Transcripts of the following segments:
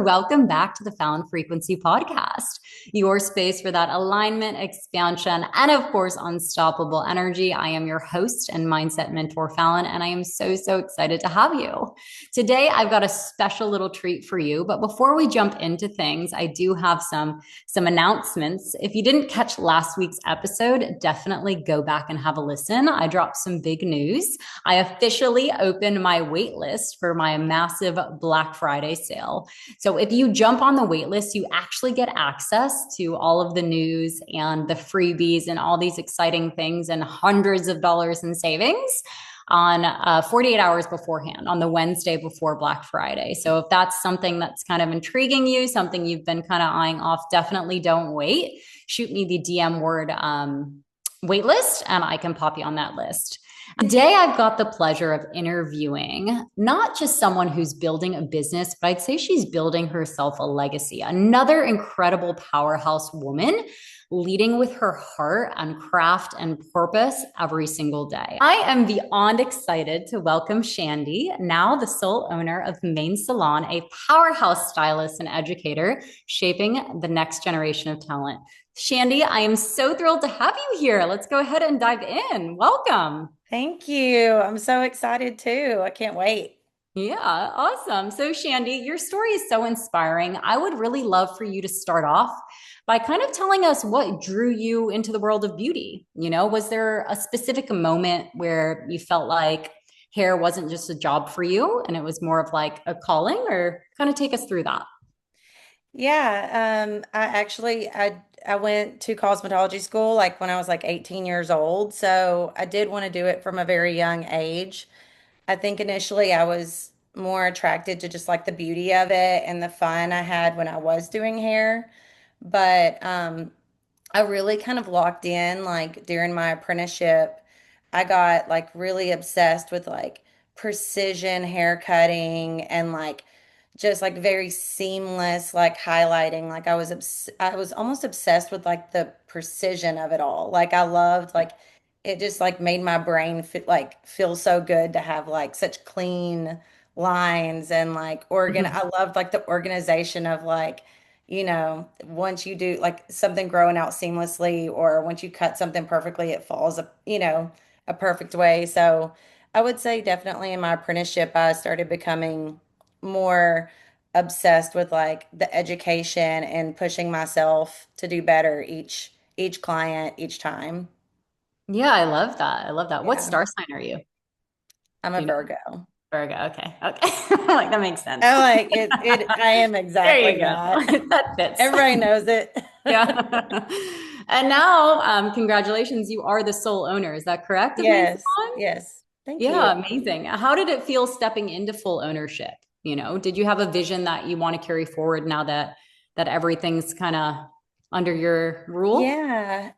welcome back to the Found Frequency podcast, your space for that alignment, expansion, and of course, unstoppable energy. I am your host and mindset mentor, Fallon, and I am so excited to have you. Today, I've got a special little treat for you. But before we jump into things, I do have some announcements. If you didn't catch last week's episode, definitely go back and have a listen. I dropped some big news. I officially opened my wait list for my massive Black Friday sale. So if you jump on the wait list, you actually get access to all of the news and the freebies and all these exciting things and hundreds of dollars in savings on 48 hours beforehand on the Wednesday before Black Friday. So if that's something that's kind of intriguing you, something you've been kind of eyeing off, definitely don't wait. Shoot me the DM word wait list and I can pop you on that list. Today, I've got the pleasure of interviewing not just someone who's building a business, but I'd say she's building herself a legacy. Another incredible powerhouse woman leading with her heart and craft and purpose every single day. I am beyond excited to welcome Shandy, now the sole owner of MANE Salon, a powerhouse stylist and educator shaping the next generation of talent. Shandy, I am so thrilled to have you here. Let's go ahead and dive in. Welcome. Thank you. I'm so excited too. I can't wait. Yeah, awesome. So, Shandy, your story is so inspiring. I would really love for you to start off by kind of telling us what drew you into the world of beauty. Was there a specific moment where you felt like hair wasn't just a job for you and it was more of like a calling, or kind of take us through that? I went to cosmetology school like when I was like 18 years old. So I did want to do it from a very young age. I think initially I was more attracted to just like the beauty of it and the fun I had when I was doing hair. But I really kind of locked in like during my apprenticeship. I got like really obsessed with like precision hair cutting and like just like very seamless like highlighting. Like I was almost obsessed with like the precision of it all. Like I loved like it just like made my brain feel so good to have like such clean lines and like I loved like the organization of like once you do like something growing out seamlessly or once you cut something perfectly, it falls, a perfect way. So I would say definitely in my apprenticeship, I started becoming more obsessed with like the education and pushing myself to do better each client, each time. Yeah, I love that. I love that. What Yeah. star sign are you? I'm a Do you know? Virgo. Virgo. Okay. Okay. Like that makes sense. I like it. I am There exactly you go. that. That fits. Everybody knows it. Yeah. And now, congratulations, you are the sole owner. Is that correct of Main Yes. Salon? Yes. Thank you. Yeah, amazing. How did it feel stepping into full ownership? Did you have a vision that you want to carry forward now that everything's kind of under your rule? Yeah,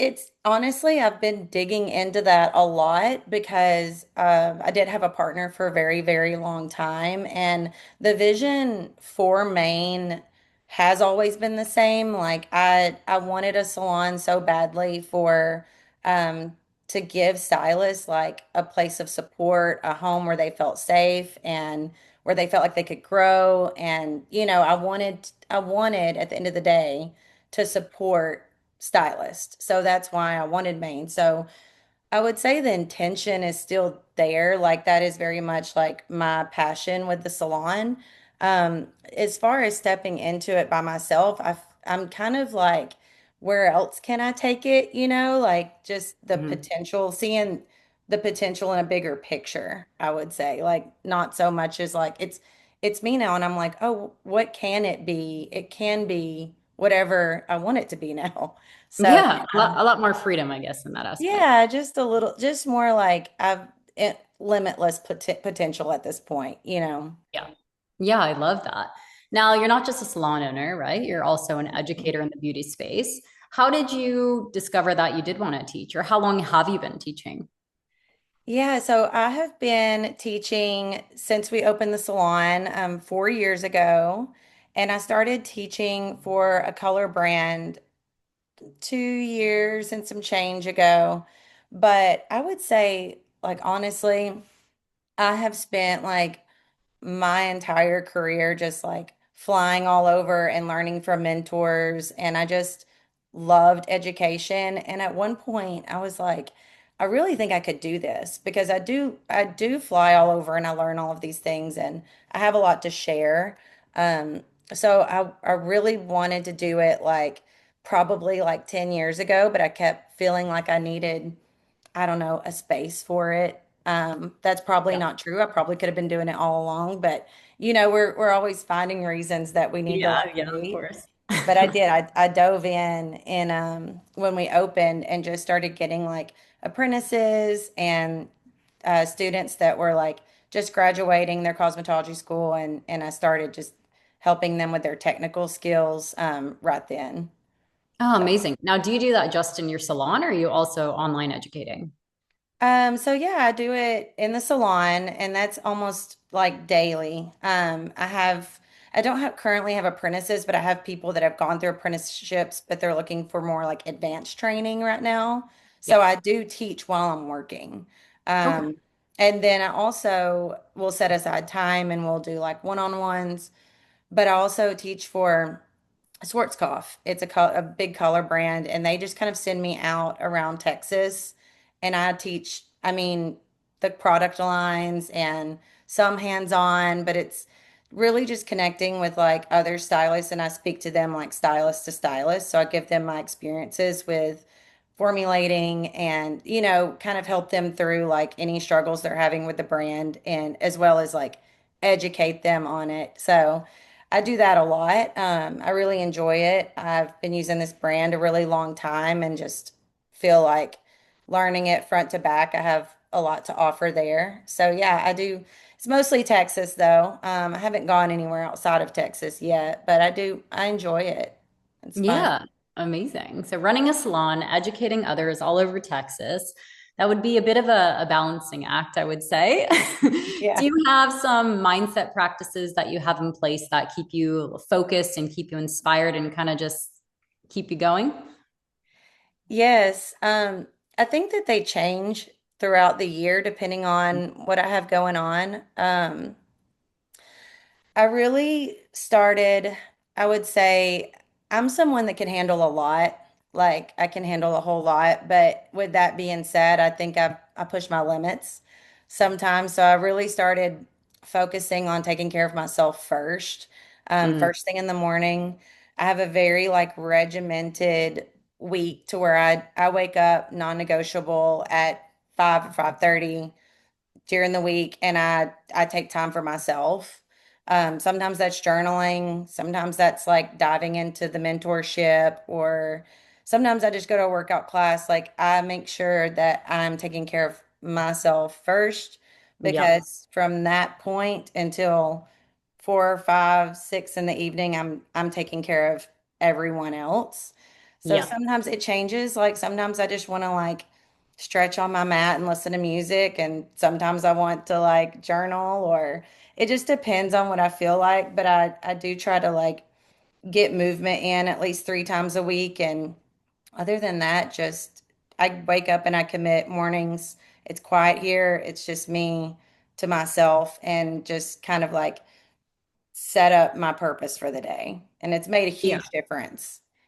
it's honestly, I've been digging into that a lot because I did have a partner for a very long time, and the vision for Maine has always been the same. Like I wanted a salon so badly for um, to give stylists like a place of support, a home where they felt safe and where they felt like they could grow. And I wanted at the end of the day to support stylist. So that's why I wanted Maine. So I would say the intention is still there. Like that is very much like my passion with the salon. As far as stepping into it by myself, I'm kind of like, where else can I take it? Like just the Mhm. potential, seeing the potential in a bigger picture, I would say. Like not so much as like it's me now and I'm like, oh, what can it be? It can be whatever I want it to be now. So Yeah, a lot more freedom, I guess, in that aspect. yeah, just a little, just more like limitless potential at this point. Yeah. Yeah, I love that. Now, you're not just a salon owner, right? You're also an educator in the beauty space. How did you discover that you did want to teach, or how long have you been teaching? Yeah, so I have been teaching since we opened the salon 4 years ago, and I started teaching for a color brand 2 years and some change ago. But I would say, like, honestly, I have spent like my entire career just like flying all over and learning from mentors. And I just loved education. And at one point, I was like, I really think I could do this because I do fly all over and I learn all of these things and I have a lot to share. Um, so I really wanted to do it like probably like 10 years ago, but I kept feeling like I needed, I don't know, a space for it. That's probably Yeah. not true. I probably could have been doing it all along, but we're always finding reasons that we need to Yeah, like yeah, of leave. course. But I did. I dove in when we opened and just started getting like apprentices and students that were like just graduating their cosmetology school, and I started just helping them with their technical skills right then. Oh, So. amazing. Now, do you do that just in your salon or are you also online educating? So yeah, I do it in the salon and that's almost like daily. I don't have currently have apprentices, but I have people that have gone through apprenticeships, but they're looking for more like advanced training right now. So Yeah. I do teach while I'm working. Okay. Um, and then I also will set aside time and we'll do like one-on-ones, but I also teach for Schwarzkopf. It's a big color brand, and they just kind of send me out around Texas, and I teach, I mean, the product lines and some hands-on, but it's really just connecting with like other stylists, and I speak to them like stylist to stylist. So I give them my experiences with formulating and, kind of help them through like any struggles they're having with the brand and as well as like educate them on it. So I do that a lot. I really enjoy it. I've been using this brand a really long time and just feel like learning it front to back. I have a lot to offer there. So yeah, I do. It's mostly Texas though. I haven't gone anywhere outside of Texas yet, but I do. I enjoy it. It's fun. Yeah, amazing. So running a salon, educating others all over Texas, that would be a bit of a balancing act, I would say. Do Yeah. you have some mindset practices that you have in place that keep you focused and keep you inspired and kind of just keep you going? Yes. I think that they change throughout the year depending on what I have going on. I really started, I would say, I'm someone that can handle a lot. Like I can handle a whole lot, but with that being said, I think I push my limits sometimes. So I really started focusing on taking care of myself first. Mm, First thing in the morning, I have a very like regimented week to where I wake up non-negotiable at 5 or 5:30 during the week and I take time for myself. Sometimes that's journaling, sometimes that's like diving into the mentorship, or sometimes I just go to a workout class. Like I make sure that I'm taking care of myself first yeah, because from that point until 4, 5, 6 in the evening, I'm taking care of everyone else. So yeah, sometimes it changes. Like sometimes I just want to like stretch on my mat and listen to music, and sometimes I want to like journal, or it just depends on what I feel like. But I do try to like get movement in at least 3 times a week, and other than that, just I wake up and I commit mornings. It's quiet here. It's just me to myself and just kind of like set up my purpose for the day. And it's made a yeah.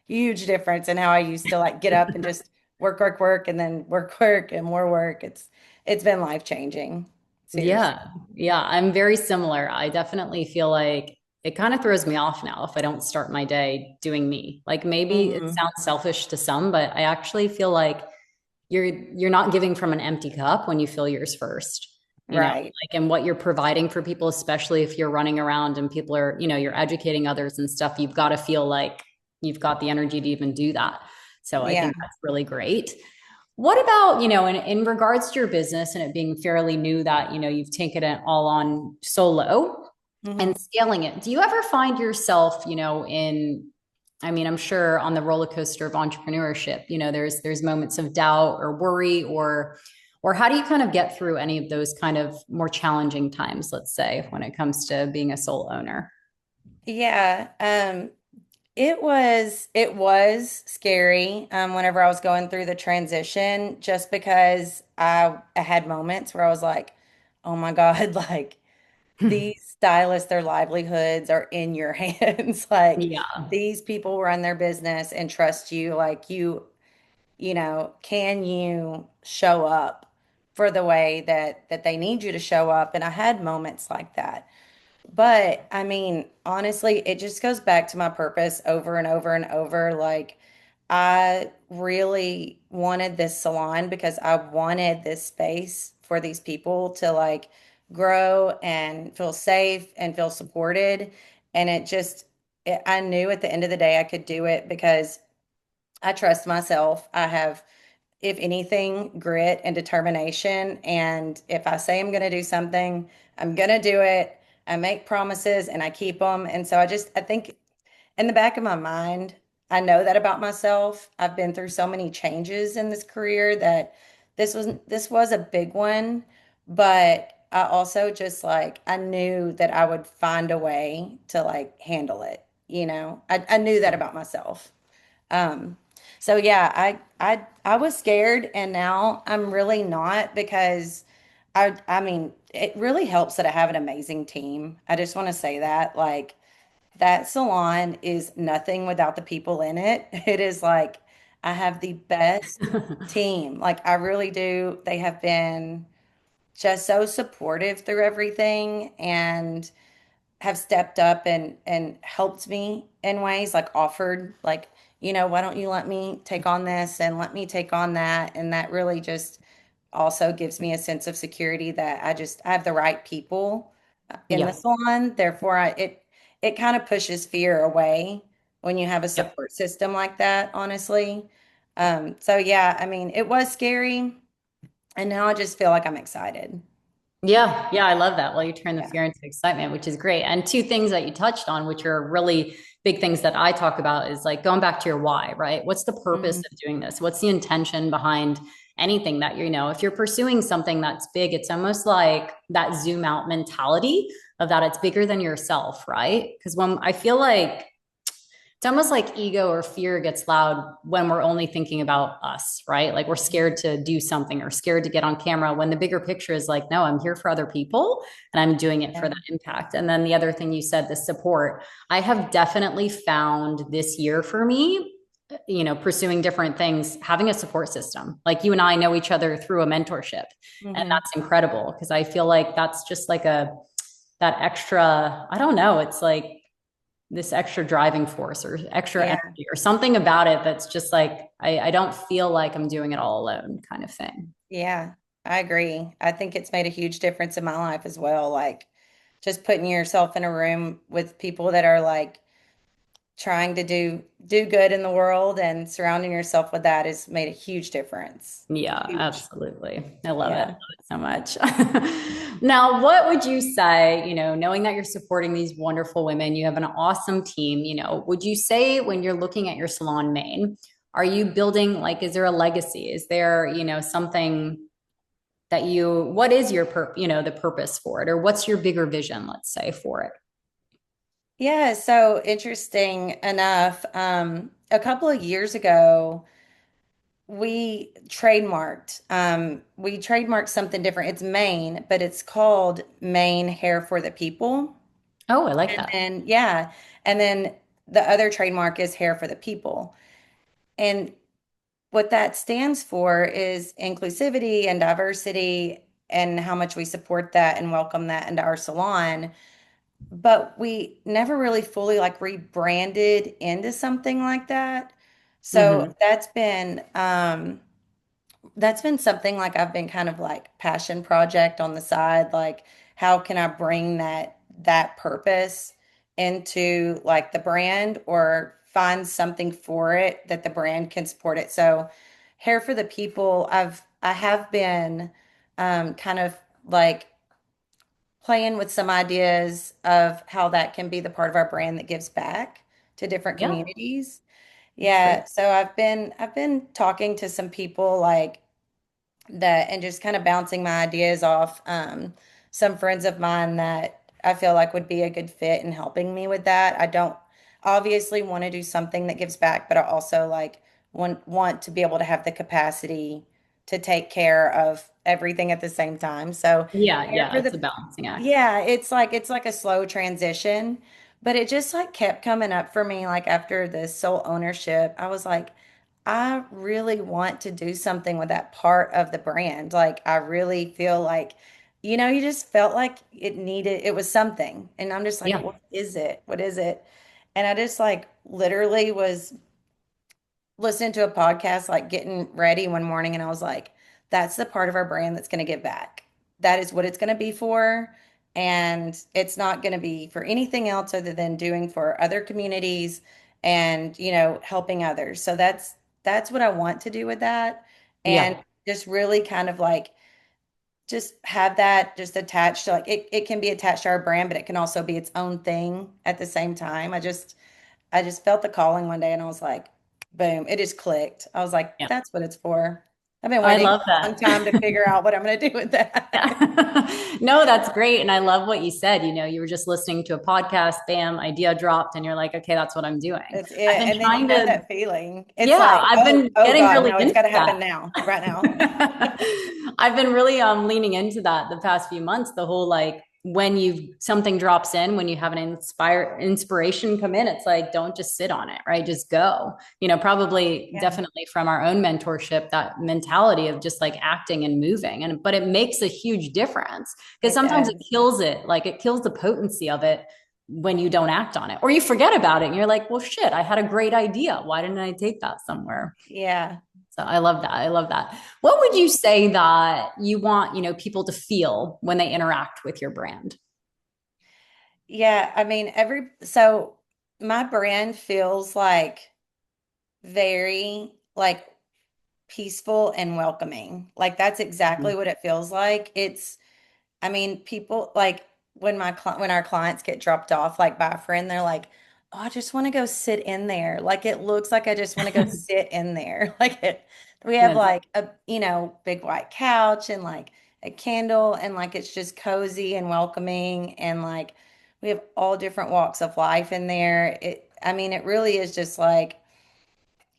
huge difference in how I used to like get up and just work, work, work, and then work, work, and more work. It's been life changing. Seriously. Yeah, yeah, I'm very similar. I definitely feel like it kind of throws me off now if I don't start my day doing me. Like maybe it Hmm. sounds selfish to some, but I actually feel like you're not giving from an empty cup when you fill yours first. Right. Like and what you're providing for people, especially if you're running around and people are, you're educating others and stuff, you've got to feel like you've got the energy to even do that. So I Yeah. think that's really great. What about, in regards to your business and it being fairly new that, you've taken it all on solo Hmm. and scaling it? Do you ever find yourself, I mean, I'm sure on the roller coaster of entrepreneurship, there's moments of doubt or worry or how do you kind of get through any of those kind of more challenging times, let's say, when it comes to being a sole owner? Yeah. It was scary whenever I was going through the transition, just because I had moments where I was like, oh my God, like these stylists, their livelihoods are in your hands. Like Yeah. these people run their business and trust you. Like can you show up for the way that they need you to show up? And I had moments like that. But I mean, honestly, it just goes back to my purpose over and over and over. Like, I really wanted this salon because I wanted this space for these people to like grow and feel safe and feel supported. And I knew at the end of the day I could do it because I trust myself. I have, if anything, grit and determination. And if I say I'm going to do something, I'm going to do it. I make promises and I keep them. And so I think in the back of my mind, I know that about myself. I've been through so many changes in this career that this was a big one, but I also just like I knew that I would find a way to like handle it, I knew that about myself. Um, so yeah, I was scared and now I'm really not because I mean, it really helps that I have an amazing team. I just want to say that like that salon is nothing without the people in it. It is like I have the best team. Like I really do. They have been just so supportive through everything and have stepped up and helped me in ways like offered like why don't you let me take on this and let me take on that, and that really just also gives me a sense of security that I have the right people in the Yeah. salon. Therefore it kind of pushes fear away when you have a Yep. support system like that, honestly. So yeah, I mean it was scary and now I just feel like I'm excited. Yeah, yeah, I love that. Well, you turn the Yeah. fear into excitement, which is great. And two things that you touched on, which are really big things that I talk about, is like going back to your why, right? What's the purpose Mhm. of doing this? What's the intention behind anything that if you're pursuing something that's big, it's almost like that zoom out mentality of that it's bigger than yourself, right? Because when I feel like it's almost like ego or fear gets loud when we're only thinking about us, right? Like we're scared to do something or scared to get on camera when the bigger picture is like, no, I'm here for other people and I'm doing it for Yeah. that impact. And then the other thing you said, the support, I have definitely found this year for me, pursuing different things, having a support system. Like you and I know each other through a mentorship. And Hmm. that's incredible because I feel like that's just like that extra, I don't know, it's like this extra driving force or extra Yeah. energy or something about it that's just like I don't feel like I'm doing it all alone kind of thing. Yeah, I agree. I think it's made a huge difference in my life as well. Like just putting yourself in a room with people that are like trying to do good in the world and surrounding yourself with that has made a huge difference. Yeah, Huge. absolutely. I love it. I Yeah. love it so much. Now, what would you say, knowing that you're supporting these wonderful women, you have an awesome team, would you say when you're looking at your salon main, are you building like, is there a legacy? Is there, something that what is your the purpose for it, or what's your bigger vision, let's say, for it? Yeah, so interesting enough, a couple of years ago, we trademarked something different. It's Maine, but it's called Maine Hair for the People. Oh, I like And that. then, yeah. And then the other trademark is Hair for the People. And what that stands for is inclusivity and diversity and how much we support that and welcome that into our salon. But we never really fully like rebranded into something like that. So Hmm. that's been something like I've been kind of like passion project on the side, like how can I bring that purpose into like the brand or find something for it that the brand can support it. So Hair for the People, I have been kind of like playing with some ideas of how that can be the part of our brand that gives back to different Yeah, communities. that's great. Yeah, so I've been talking to some people like that and just kind of bouncing my ideas off some friends of mine that I feel like would be a good fit in helping me with that. I don't obviously want to do something that gives back, but I also like want to be able to have the capacity to take care of everything at the same time. So Yeah, there yeah, for it's a the balancing act. yeah, it's like a slow transition, but it just like kept coming up for me like after this sole ownership. I was like, I really want to do something with that part of the brand. Like I really feel like, you just felt like it was something. And I'm just like, Yeah, what is it? What is it? And I just like literally was listening to a podcast, like getting ready one morning, and I was like, that's the part of our brand that's going to give back. That is what it's going to be for. And it's not going to be for anything else other than doing for other communities and, helping others. So that's what I want to do with that. And yeah, just really kind of like just have that just attached to like it can be attached to our brand, but it can also be its own thing at the same time. I just felt the calling one day and I was like, boom, it just clicked. I was like, yeah. that's what it's for. I've been I waiting love a long that. time to figure out what I'm going to do with that. Yeah. No, that's great. And I love what you said. You were just listening to a podcast, bam, idea dropped, and you're like, okay, that's what I'm doing. That's it. I've been And then trying to, that feeling. It's yeah, like, I've oh, been oh getting God, really no, it's into got to that. happen now, right now. I've been really leaning into that the past few months. The whole like when you something drops in, when you have an inspiration come in, it's like don't just sit on it, right? Just go. Probably Yeah, definitely from our own mentorship, that mentality of just like acting and moving. And but it makes a huge difference because it sometimes it does. kills it, like it kills the potency of it when you don't act on it or you forget about it and you're like, well, shit, I had a great idea. Why didn't I take that somewhere? Yeah. So I love that. I love that. What would you say that you want, people to feel when they interact with your brand? Yeah. I mean, so my brand feels like very like peaceful and welcoming. Like that's exactly what it feels like. I mean, people like when our clients get dropped off like by a friend, they're like, "Oh, I just want to go sit in there." Like it looks like I just want to go sit in there. We have Yes. like a, big white couch and like a candle and like it's just cozy and welcoming and like we have all different walks of life in there. I mean, it really is just like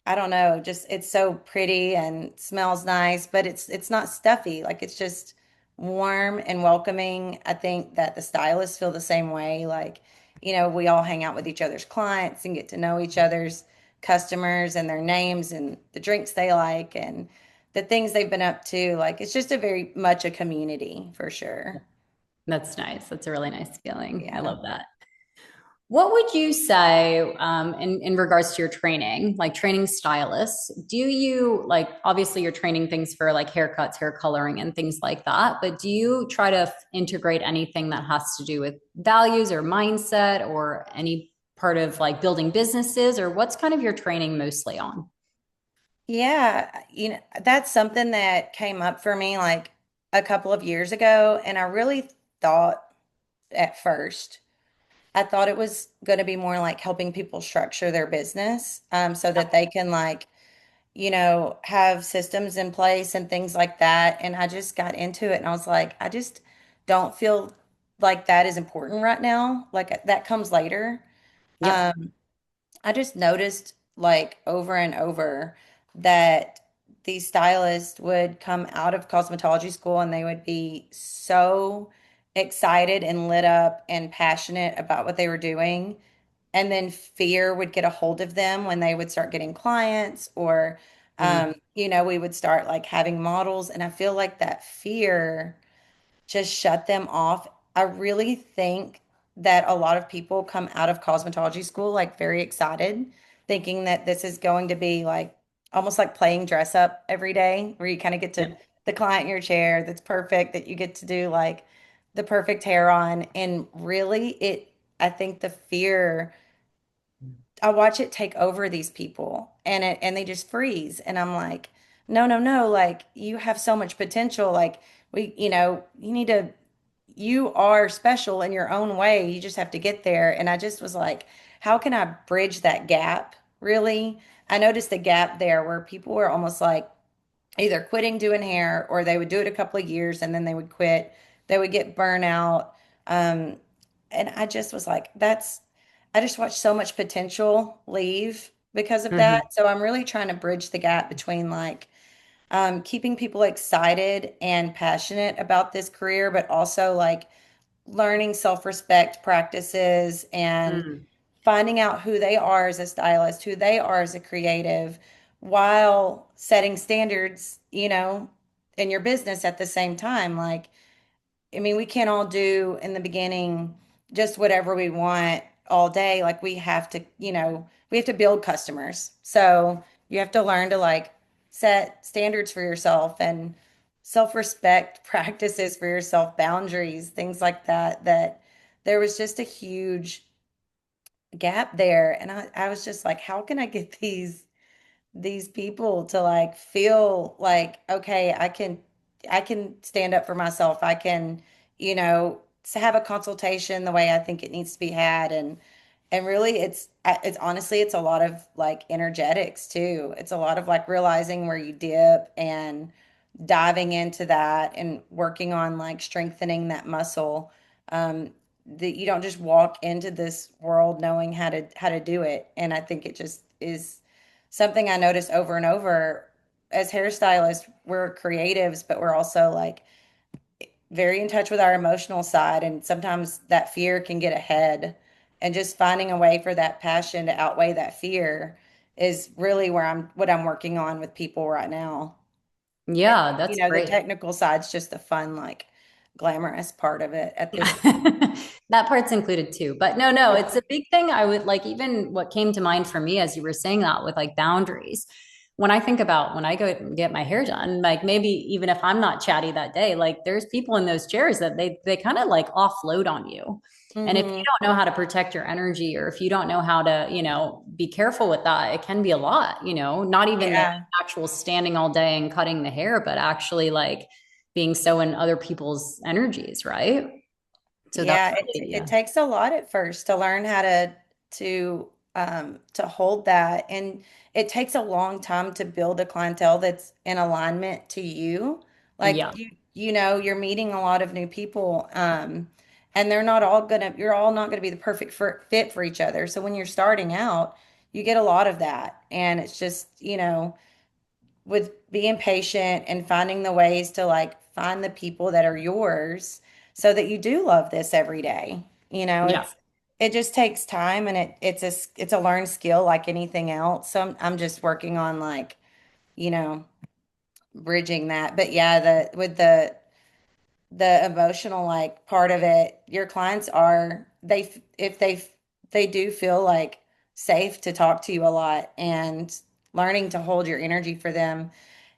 I don't know, just it's so pretty and smells nice, but it's not stuffy. Like it's just warm and welcoming. I think that the stylists feel the same way. Like, we all hang out with each other's clients and get to know each other's customers and their names and the drinks they like and the things they've been up to. Like it's just a very much a community for sure. That's nice. That's a really nice feeling. I Yeah. love that. What would you say in regards to your training, like training stylists? Do you like, obviously, you're training things for like haircuts, hair coloring, and things like that, but do you try to integrate anything that has to do with values or mindset or any part of like building businesses, or what's kind of your training mostly on? Yeah, that's something that came up for me like a couple of years ago, and I really thought at first, I thought it was going to be more like helping people structure their business, so that they can like, have systems in place and things like that. And I just got into it and I was like, I just don't feel like that is important right now. Like that comes later. Yep. I just noticed like over and over that these stylists would come out of cosmetology school and they would be so excited and lit up and passionate about what they were doing. And then fear would get a hold of them when they would start getting clients or, Mm, we would start like having models. And I feel like that fear just shut them off. I really think that a lot of people come out of cosmetology school like very excited, thinking that this is going to be like almost like playing dress up every day, where you kind of get to yep. the client in your chair that's perfect, that you get to do like the perfect hair on. And really, I think the fear I watch it take over these people and they just freeze. And I'm like, no, no, no, like you have so much potential. Like you are special in your own way. You just have to get there. And I just was like, how can I bridge that gap? Really? I noticed the gap there where people were almost like either quitting doing hair or they would do it a couple of years and then they would quit. They would get burnout. Um, and I just was like, I just watched so much potential leave because of Mhm. that. So I'm really trying to bridge the gap between like keeping people excited and passionate about this career, but also like learning self-respect practices and Mm. finding out who they are as a stylist, who they are as a creative, while setting standards, in your business at the same time. Like, I mean, we can't all do in the beginning just whatever we want all day. Like we have to build customers. So you have to learn to like set standards for yourself and self-respect practices for yourself, boundaries, things like that, that there was just a huge gap there. And I was just like, how can I get these people to like feel like, okay, I can stand up for myself. I can, have a consultation the way I think it needs to be had. And really it's honestly, it's a lot of like energetics too. It's a lot of like realizing where you dip and diving into that and working on like strengthening that muscle. That you don't just walk into this world knowing how to do it. And I think it just is something I notice over and over. As hairstylists, we're creatives, but we're also like very in touch with our emotional side. And sometimes that fear can get ahead. And just finding a way for that passion to outweigh that fear is really what I'm working on with people right now. And, Yeah, that's the great. technical side's just the fun, like glamorous part of it at this point. Yeah. That part's included too. But no, no, Yeah. it's a big thing. I would like even what came to mind for me as you were saying that with like boundaries. When I think about when I go and get my hair done, like maybe even if I'm not chatty that day, like there's people in those chairs that they kind of like offload on you. And if you Hmm. don't know how to protect your energy or if you don't know how to, be careful with that, it can be a lot, not even the Yeah. actual standing all day and cutting the hair, but actually like being so in other people's energies, right? So that's Yeah, really, it yeah. takes a lot at first to learn how to hold that, and it takes a long time to build a clientele that's in alignment to you. Like Yeah. you're meeting a lot of new people, and they're not all gonna you're all not gonna be the perfect fit for each other. So when you're starting out, you get a lot of that, and it's just, with being patient and finding the ways to like find the people that are yours so that you do love this every day. Yeah. It just takes time, and it's a learned skill like anything else. So I'm just working on like, you know, bridging that. But yeah, the emotional like part of it, your clients are they if they do feel like safe to talk to you a lot, and learning to hold your energy for them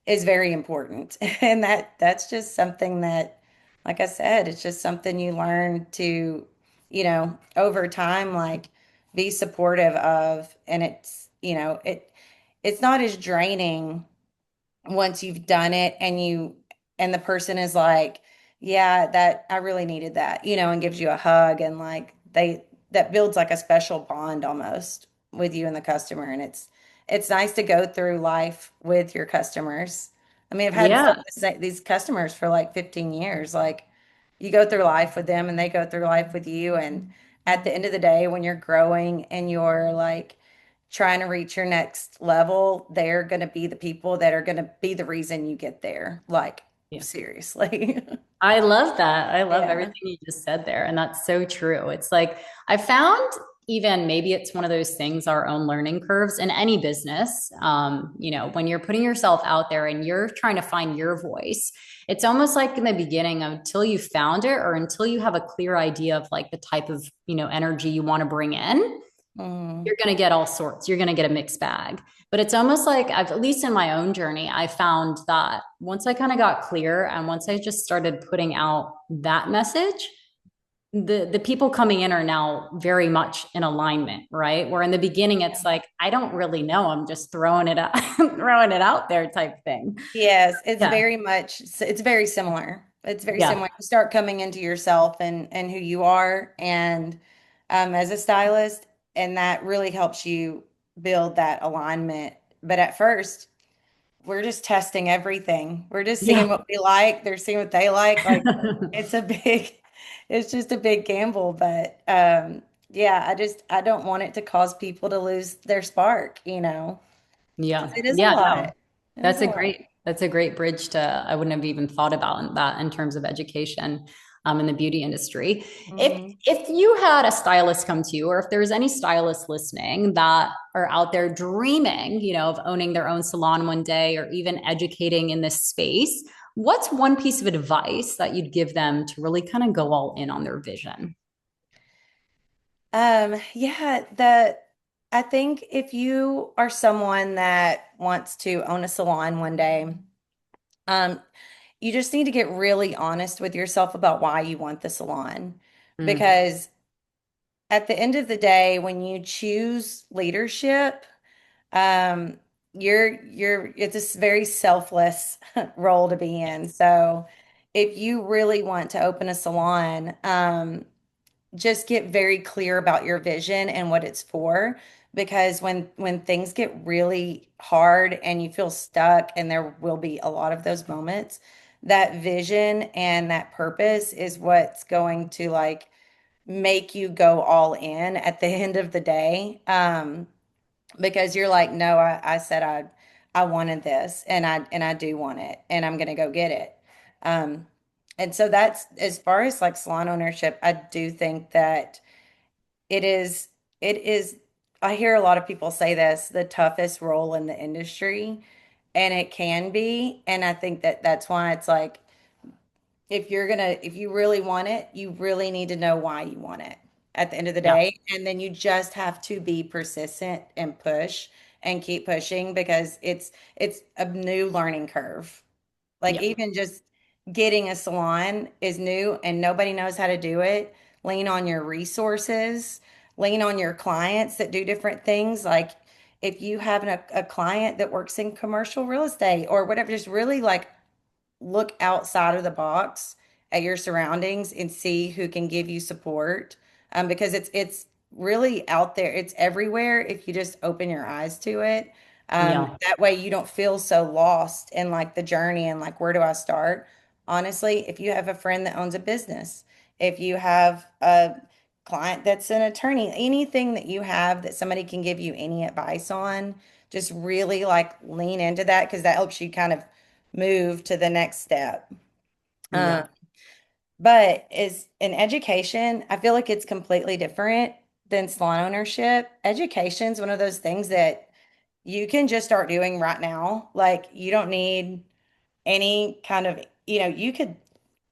is very important. And that's just something that, like I said, it's just something you learn to, over time, like be supportive of. And it's not as draining once you've done it, and the person is like, yeah, that I really needed that, and gives you a hug, and like that builds like a special bond almost with you and the customer. And it's nice to go through life with your customers. I mean, I've had some Yeah. of these customers for like 15 years. Like, you go through life with them and they go through life with you, and at the end of the day, when you're growing and you're like trying to reach your next level, they're going to be the people that are going to be the reason you get there. Like, Yeah. seriously. I love that. I love Yeah. everything you just said there. And that's so true. It's like I found even maybe it's one of those things, our own learning curves in any business. When you're putting yourself out there and you're trying to find your voice, it's almost like in the beginning until you found it or until you have a clear idea of like the type of, energy you want to bring in, Mm. you're going to get all sorts. You're going to get a mixed bag. But it's almost like I've, at least in my own journey, I found that once I kind of got clear and once I just started putting out that message, the people coming in are now very much in alignment, right? Where in the beginning it's like, I don't really know. I'm just throwing it out, throwing it out there type thing. Yes, Yeah. it's very similar. It's very Yeah. similar. You start coming into yourself and who you are, and as a stylist, and that really helps you build that alignment. But at first, we're just testing everything. We're just seeing Yeah. what we like. They're seeing what they like. Like, it's a big, it's just a big gamble. But yeah, I don't want it to cause people to lose their spark, 'cause Yeah. it is a Yeah. lot. No, It is that's a a lot. That's a great bridge to, I wouldn't have even thought about that in terms of education in the beauty industry. If Mhm. if you had a stylist come to you, or if there's any stylists listening that are out there dreaming, of owning their own salon one day or even educating in this space, what's one piece of advice that you'd give them to really kind of go all in on their vision? Yeah, the I think if you are someone that wants to own a salon one day, um, you just need to get really honest with yourself about why you want the salon. Mm, Because at the end of the day, when you choose leadership, um, it's a very selfless role to be in. So if you really want to open a salon, just get very clear about your vision and what it's for, because when things get really hard and you feel stuck, and there will be a lot of those moments, that vision and that purpose is what's going to like make you go all in at the end of the day. Because you're like, no, I said I wanted this, and I do want it, and I'm gonna go get it. um and so that's as far as like salon ownership. I do think that it is, I hear a lot of people say this, the toughest role in the industry, and it can be. And I think that that's why it's like, if you really want it, you really need to know why you want it at the end of the yeah, day. And then you just have to be persistent and push and keep pushing, because it's a new learning curve. Like, yeah, even just getting a salon is new and nobody knows how to do it. Lean on your resources, lean on your clients that do different things. Like, if you have a client that works in commercial real estate or whatever, just really like look outside of the box at your surroundings and see who can give you support. Because it's really out there. It's everywhere if you just open your eyes to it. yeah, That way you don't feel so lost in like the journey and like, where do I start? Honestly, if you have a friend that owns a business, if you have a client that's an attorney, anything that you have that somebody can give you any advice on, just really like lean into that, because that helps you kind of move to the next step. Um, yeah, but is in education, I feel like it's completely different than salon ownership. Education is one of those things that you can just start doing right now. Like, you don't need any kind of, you could,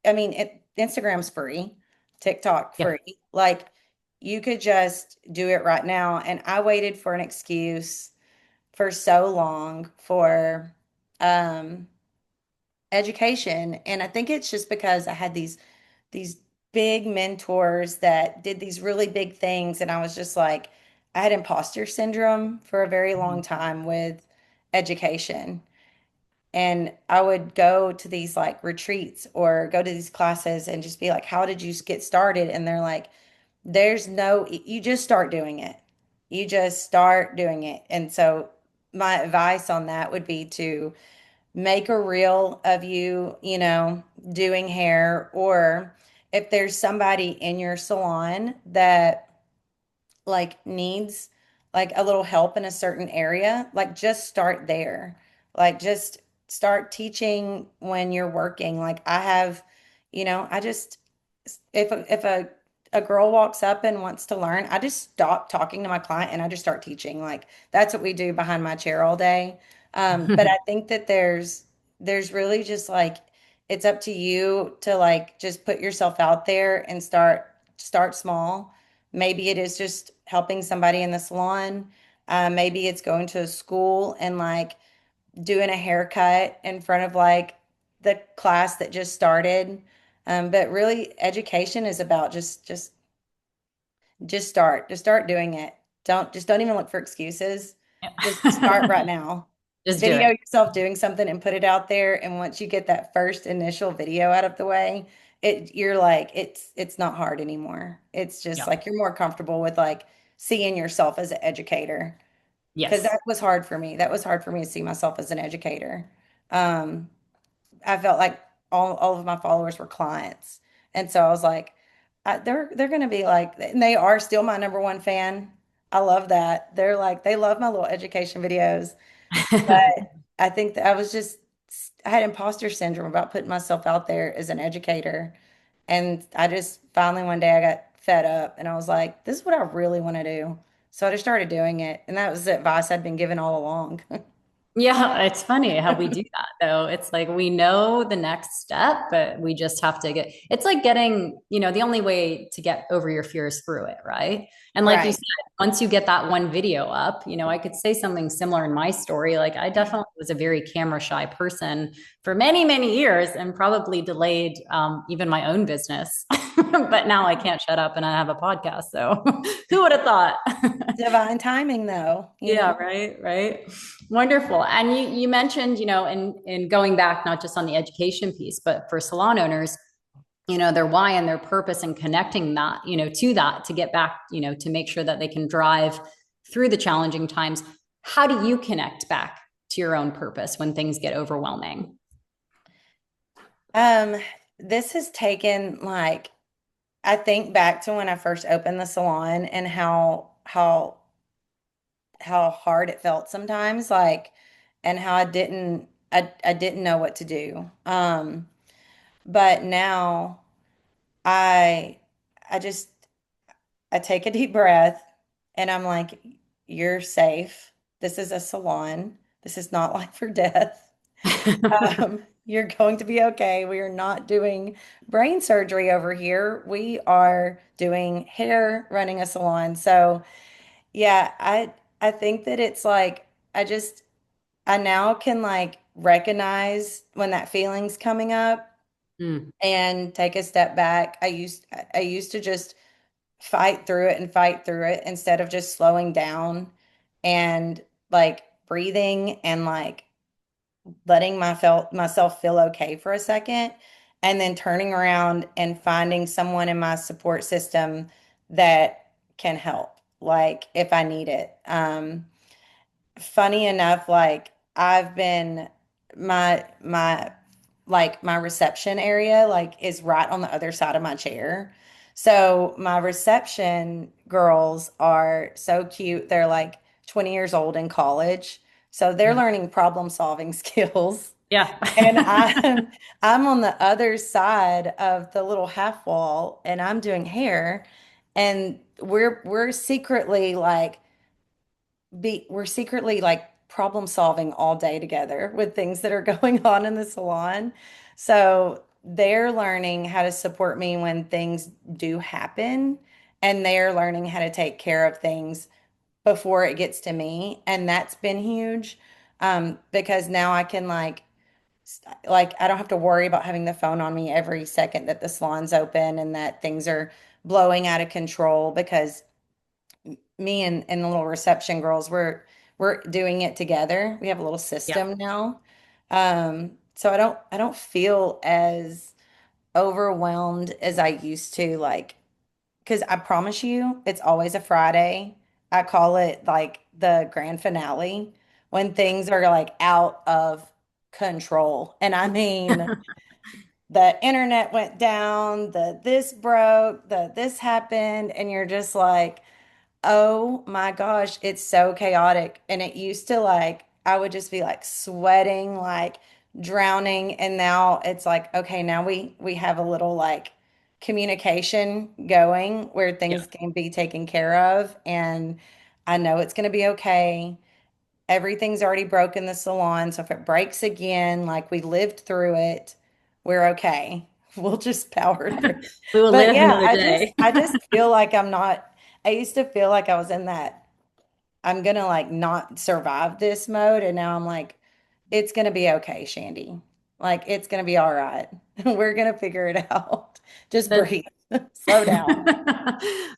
I mean, Instagram's free, TikTok yeah. free. Like, you could just do it right now. And I waited for an excuse for so long for um education. And I think it's just because I had these big mentors that did these really big things, and I was just like, I had imposter syndrome for a very long Mhm. time with education. And I would go to these like retreats or go to these classes and just be like, how did you get started? And they're like, there's no, you just start doing it. You just start doing it. And so my advice on that would be to make a reel of you, doing hair. Or if there's somebody in your salon that like needs like a little help in a certain area, like just start there. Like, just start teaching when you're working. Like, I have, I just, if a girl walks up and wants to learn, I just stop talking to my client and I just start teaching. Like, that's what we do behind my chair all day. But I think that there's really just like, it's up to you to like just put yourself out there and start small. Maybe it is just helping somebody in the salon. Maybe it's going to a school and like doing a haircut in front of like the class that just started. But really, education is about just start doing it. Don't even look for excuses. Just start right now. Just do Video it. yourself doing something and put it out there. And once you get that first initial video out of the way, you're like, it's not hard anymore. It's just Yeah. like you're more comfortable with like seeing yourself as an educator. Because Yes. that was hard for me. That was hard for me to see myself as an educator. Um, I felt like all of my followers were clients. And so I was like, they're going to be like, and they are still my number one fan. I love that. They're like, they love my little education videos. But I think that I was just I had imposter syndrome about putting myself out there as an educator. And I just finally one day I got fed up and I was like, this is what I really want to do. So I just started doing it. And that was the advice I'd been given all along. Yeah, it's funny how we do that though. It's like we know the next step, but we just have to get it's like getting, the only way to get over your fear is through it, right? And like you Right. said, once you get that one video up, I could say something similar in my story. Like I definitely was a very camera shy person for many, many years and probably delayed even my own business. But now I can't shut up and I have a podcast. So who would have thought? Divine timing, though, you Yeah, know? right, right. Wonderful. And you mentioned, in going back not just on the education piece, but for salon owners, their why and their purpose and connecting that, to that to get back, to make sure that they can drive through the challenging times. How do you connect back to your own purpose when things get overwhelming? Um, this has taken like I think back to when I first opened the salon and how hard it felt sometimes, like, and how I didn't know what to do. But now I I just I take a deep breath and I'm like, you're safe. This is a salon. This is not life or death. You're going to be okay. We are not doing brain surgery over here. We are doing hair, running a salon. So yeah, I think that it's like I now can like recognize when that feeling's coming up Mm, and take a step back. I used to just fight through it instead of just slowing down and like breathing and like letting myself feel okay for a second and then turning around and finding someone in my support system that can help like if I need it. Funny enough, like I've been my like my reception area like is right on the other side of my chair. So my reception girls are so cute. They're like 20 years old in college. So they're mm. learning problem solving skills. Yeah. And I'm on the other side of the little half wall and I'm doing hair and we're secretly like we're secretly like problem solving all day together with things that are going on in the salon. So they're learning how to support me when things do happen, and they're learning how to take care of things before it gets to me. And that's been huge because now I can like I don't have to worry about having the phone on me every second that the salon's open and that things are blowing out of control because me and the little reception girls, we're doing it together. We have a little Yeah. system now. So I don't feel as overwhelmed as I used to, like, because I promise you, it's always a Friday. I call it like the grand finale when things are like out of control. And I mean, the internet went down, the this broke, the this happened, and you're just like, oh my gosh, it's so chaotic. And it used to like, I would just be like sweating, like drowning. And now it's like, okay, now we have a little like communication going where Yeah. things can be taken care of. And I know it's going to be okay. Everything's already broken in the salon. So if it breaks again, like we lived through it, we're okay. We'll just power through. We will But live yeah, another day. I just feel like I'm not, I used to feel like I was in that I'm gonna like not survive this mode. And now I'm like, it's gonna be okay, Shandy. Like it's gonna be all right. We're gonna figure it out. Just That's breathe. Slow down.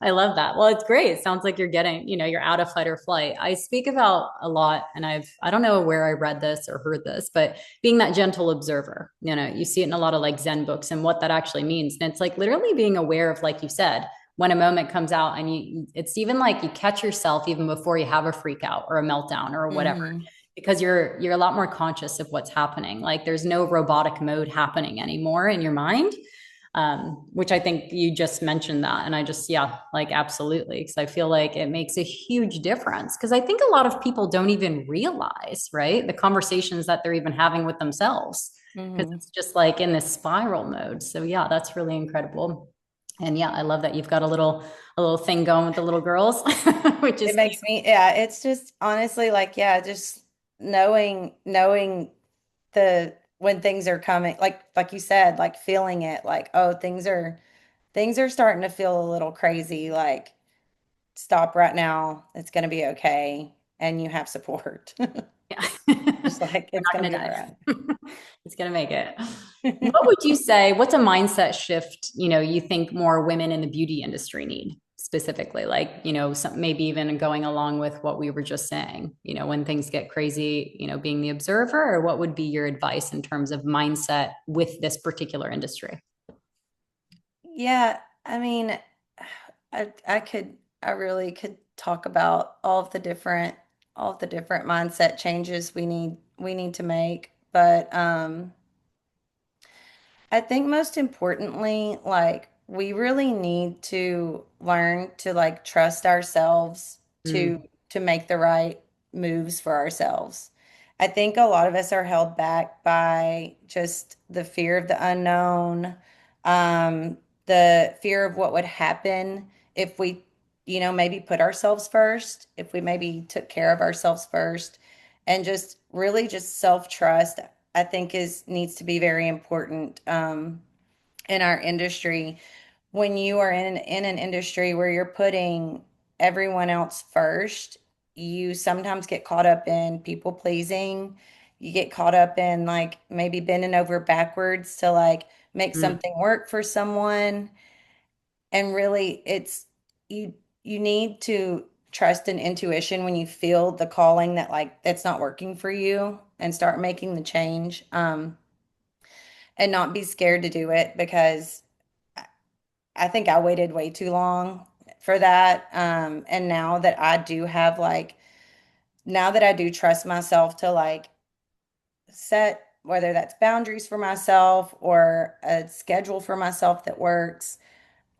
I love that. Well, it's great. It sounds like you're getting, you're out of fight or flight. I speak about a lot, and I don't know where I read this or heard this, but being that gentle observer, you see it in a lot of like Zen books and what that actually means. And it's like literally being aware of, like you said, when a moment comes out and it's even like you catch yourself even before you have a freak out or a meltdown or whatever, Hmm. because you're a lot more conscious of what's happening. Like there's no robotic mode happening anymore in your mind. Which I think you just mentioned that. And I just, yeah, like absolutely. Because I feel like it makes a huge difference. Because I think a lot of people don't even realize, right, the conversations that they're even having with themselves. Because Hmm. it's just like in this spiral mode. So yeah, that's really incredible. And yeah, I love that you've got a little thing going with the little girls, which It is makes me, yeah, it's just honestly like, yeah, just knowing the when things are coming, like you said, like feeling it, like, oh, things are starting to feel a little crazy, like stop right now. It's gonna be okay. And you have support. yeah. Just like We're it's not gonna going be to all die. It's going to make it. What right. would you say, what's a mindset shift, you think more women in the beauty industry need specifically? Like, some, maybe even going along with what we were just saying, when things get crazy, being the observer, or what would be your advice in terms of mindset with this particular industry? Yeah, I mean, I really could talk about all of the different mindset changes we need to make. But I think most importantly, like we really need to learn to like trust ourselves to Mm, to make the right moves for ourselves. I think a lot of us are held back by just the fear of the unknown, the fear of what would happen if we, maybe put ourselves first, if we maybe took care of ourselves first, and just really just self-trust. I think is needs to be very important in our industry. When you are in an industry where you're putting everyone else first, you sometimes get caught up in people pleasing. You get caught up in like maybe bending over backwards to like make mm, something work for someone. And really, you you need to trust in intuition when you feel the calling that like that's not working for you and start making the change. And not be scared to do it because I think I waited way too long for that. And now that I do trust myself to like set, whether that's boundaries for myself or a schedule for myself that works,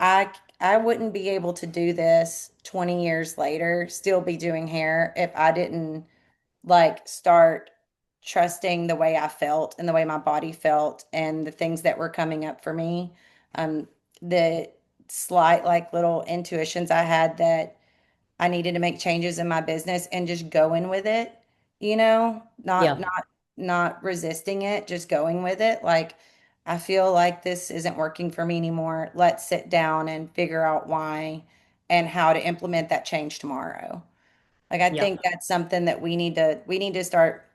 I wouldn't be able to do this 20 years later, still be doing hair if I didn't like start trusting the way I felt and the way my body felt and the things that were coming up for me. The slight like little intuitions I had that I needed to make changes in my business and just going with it, not yeah. not resisting it, just going with it. Like I feel like this isn't working for me anymore. Let's sit down and figure out why and how to implement that change tomorrow. Like I Yeah. think that's something that we need to start,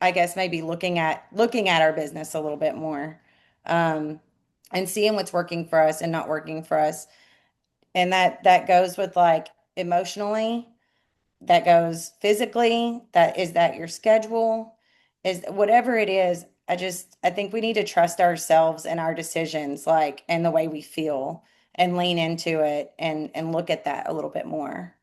I guess maybe looking at our business a little bit more, um, and seeing what's working for us and not working for us. And that goes with like emotionally, that goes physically, that your schedule, is whatever it is. I think we need to trust ourselves and our decisions, like and the way we feel and lean into it and look at that a little bit more.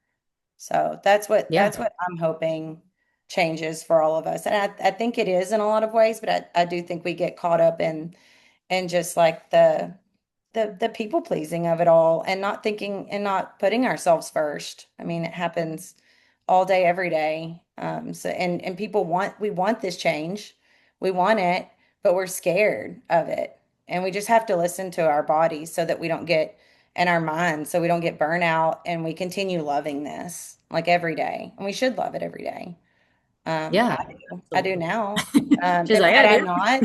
So that's Yeah. what I'm hoping changes for all of us. And I think it is in a lot of ways, but I do think we get caught up in just like the people pleasing of it all and not thinking and not putting ourselves first. I mean, it happens all day, every day. So and we want this change. We want it, but we're scared of it. And we just have to listen to our bodies so that we don't get in our minds, so we don't get burnout and we continue loving this like every day. And we should love it every day. Yeah. I do Absolutely. now. She's like, Had I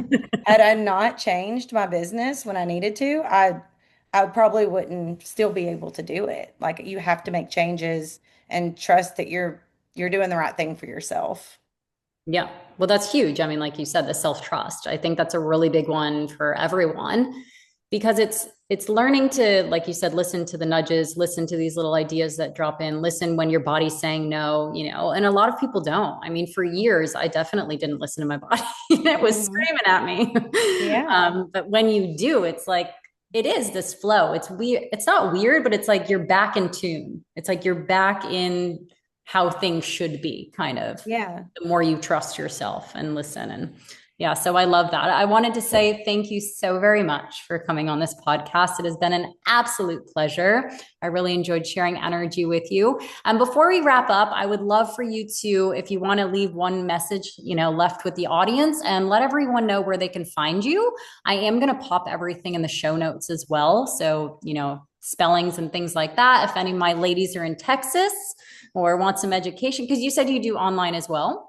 I do. not changed my business when I needed to, I probably wouldn't still be able to do it. Like you have to make changes and trust that you're doing the right thing for yourself. Yeah. Well, that's huge. I mean, like you said, the self-trust. I think that's a really big one for everyone because it's learning to, like you said, listen to the nudges, listen to these little ideas that drop in, listen when your body's saying no, and a lot of people don't. I mean, for years, I definitely didn't listen to my body. It was Hmm. screaming at me. Yeah. But when you do, it's like it is this flow. It's weird. It's not weird, but it's like you're back in tune. It's like you're back in how things should be, kind of Yeah. the more you trust yourself and listen. And Yeah, so I love that. I wanted to say thank you so very much for coming on this podcast. It has been an absolute pleasure. I really enjoyed sharing energy with you. And before we wrap up, I would love for you to, if you want to leave one message, left with the audience and let everyone know where they can find you. I am going to pop everything in the show notes as well. So, spellings and things like that. If any of my ladies are in Texas or want some education, because you said you do online as well.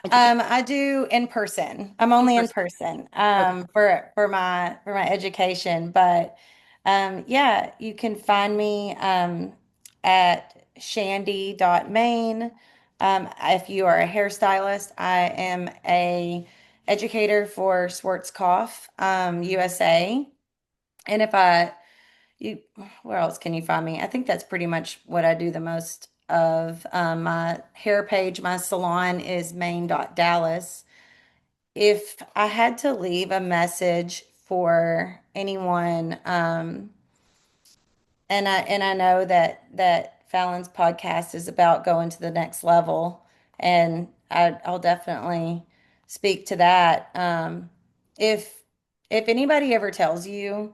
Education I do in person. I'm in only in person. person Okay. for my education, but yeah, you can find me at shandy.maine. If you are a hairstylist, I am a educator for Schwarzkopf USA. And if I you where else can you find me? I think that's pretty much what I do the most of. My hair page, my salon is main.dallas. If I had to leave a message for anyone, and I know that Fallon's podcast is about going to the next level, and I'll definitely speak to that. If if anybody ever tells you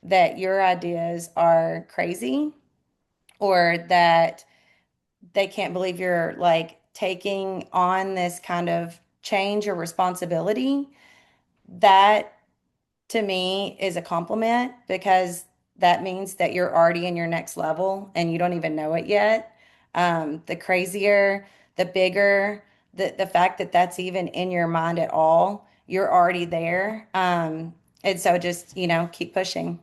that your ideas are crazy or that they can't believe you're like taking on this kind of change or responsibility, that to me is a compliment because that means that you're already in your next level and you don't even know it yet. The crazier, the bigger, the fact that that's even in your mind at all, you're already there. And so just, keep pushing.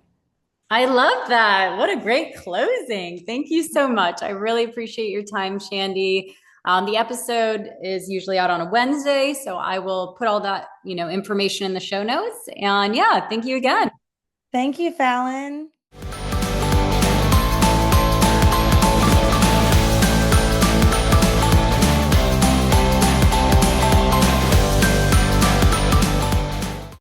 I love that. What a great closing. Thank you so much. I really appreciate your time, Shandy. The episode is usually out on a Wednesday, so I will put all that, information in the show notes. And yeah, thank you again. Thank you, Fallon.